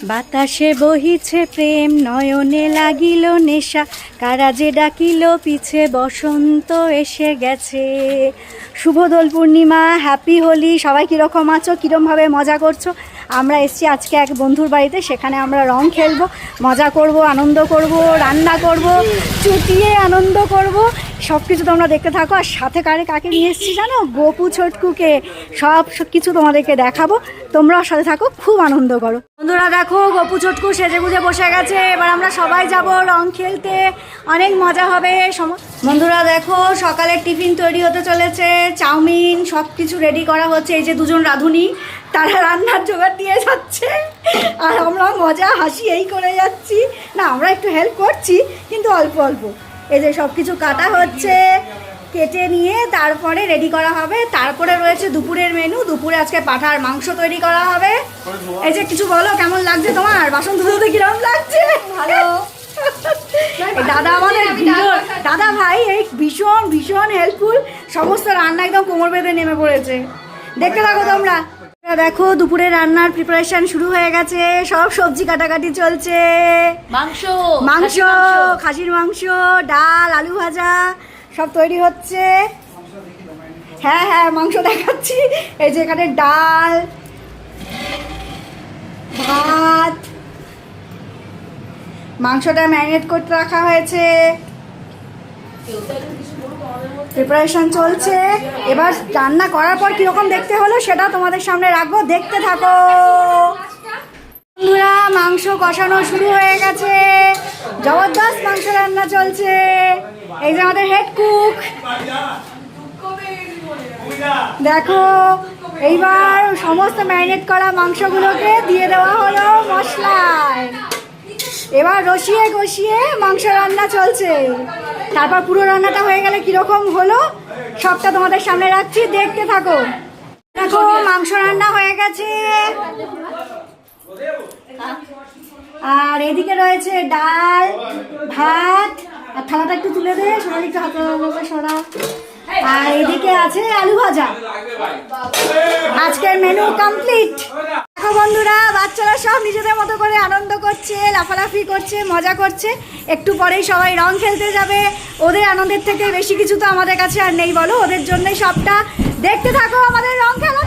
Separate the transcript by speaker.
Speaker 1: বাতাসে বহিছে প্রেম, নয়নে লাগিল নেশা, কারা যে ডাকিল পিছে, বসন্ত এসে গেছে। শুভ দোল পূর্ণিমা, হ্যাপি হোলি। সবাই কীরকম আছো, কীরমভাবে মজা করছো? আমরা এসছি আজকে এক বন্ধুর বাড়িতে, সেখানে আমরা রং খেলবো, মজা করব, আনন্দ করব, রান্না করব, চুটিয়ে আনন্দ করব, সব কিছু তোমরা দেখতে থাকো। আর সাথে কাকে নিয়ে এসেছি জানো? গপু ছোটকুকে। সব কিছু তোমাদেরকে দেখাবো, তোমরাও সাথে থাকো, খুব আনন্দ করো। বন্ধুরা দেখো, গপু ছোটকু সেজে গুজে বসে গেছে। এবার আমরা সবাই যাব রং খেলতে, অনেক মজা হবে। বন্ধুরা দেখো, সকালের টিফিন তৈরি হতে চলেছে, চাউমিন সব কিছু রেডি করা হচ্ছে। এই যে দুজন রাঁধুনি, তারা রান্নার জোগাড় দিয়ে যাচ্ছে, আর আমরা মজা হাসি এই করে যাচ্ছি। না, আমরা একটু হেল্প করছি, কিন্তু অল্প অল্প। এই যে সব কিছু কাটা হচ্ছে, কেটে নিয়ে তারপরে রেডি করা হবে। তারপরে রয়েছে দুপুরের মেনু। দুপুরে আজকে পাঁঠার মাংস তৈরি করা হবে। এই যে কিছু বলো, কেমন লাগছে তোমার? বাসন ধুতে কিরকম লাগছে? ভালো। দাদা আমাদের দাদা ভাই এই ভীষণ ভীষণ হেল্পফুল, সমস্ত রান্না একদম কোমর বেঁধে নেমে পড়েছে। দেখতে থাকো তোমরা। দেখো, দুপুরে রান্নার প্রিপারেশন শুরু হয়ে গেছে, সব সবজি কাটাকাটি চলছে। মাংস, খাসির মাংস, ডাল, আলু ভাজা সব তৈরি হচ্ছে। হ্যাঁ হ্যাঁ, মাংস দেখাচ্ছি। এই যে এখানে ডাল, ভাত, মাংসটা ম্যারিনেট করতে রাখা হয়েছে, প্রিপারেশন চলছে। এবার রান্না করার পর কিরকম দেখতে হলো সেটা তোমাদের সামনে রাখবো, দেখতে থাকো। বন্ধুরা, মাংস কষানো শুরু হয়ে গেছে, জবরদস্ত মাংস রান্না চলছে। এই যে আমাদের হেড কুক, দেখো এইবার সমস্ত ম্যারিনেট করা মাংসগুলোকে দিয়ে দেওয়া হলো মশলায়। এবার রসিয়ে কষিয়ে মাংস রান্না চলছে। তারপর পুরো রান্নাটা হয়ে গেলে কিরকম হলো সবটা তোমাদের সামনে রাখছি, দেখতে থাকো। দেখো, মাংস রান্না হয়ে গেছে, আর এদিকে রয়েছে ডাল, ভাত। আর থালাটা একটু তুলে দে, সোনালি একটু হাতে সরা। আর এদিকে আছে আলু ভাজা। আজকের মেনু কমপ্লিট। দেখো বন্ধুরা, বাচ্চারা সব নিজেদের মতো করে আনন্দ করছে, লাফালাফি করছে, মজা করছে। একটু পরেই সবাই রং খেলতে যাবে। ওদের আনন্দের থেকে বেশি কিছু তো আমাদের কাছে আর নেই, বলো? ওদের জন্যই সবটা। দেখতে থাকো আমাদের রং খেলা।